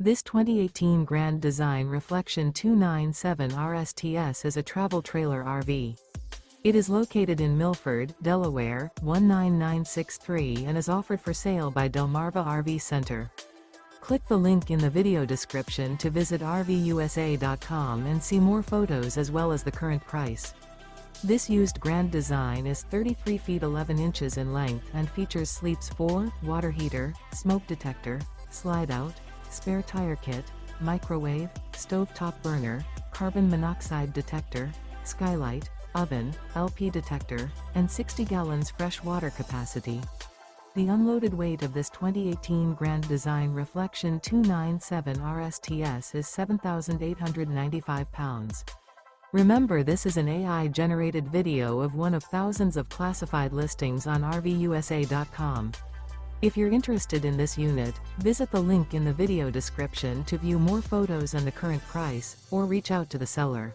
This 2018 Grand Design Reflection 297 RSTS is a travel trailer RV. It is located in Milford, Delaware, 19963 and is offered for sale by Delmarva RV Center. Click the link in the video description to visit RVUSA.com and see more photos as well as the current price. This used Grand Design is 33 feet 11 inches in length and features sleeps 4, water heater, smoke detector, slide out, spare tire kit, microwave, stovetop burner, carbon monoxide detector, skylight, oven, LP detector, and 60 gallons fresh water capacity. The unloaded weight of this 2018 Grand Design Reflection 297 RSTS is 7,895 pounds. Remember, this is an AI-generated video of one of thousands of classified listings on RVUSA.com. If you're interested in this unit, visit the link in the video description to view more photos and the current price, or reach out to the seller.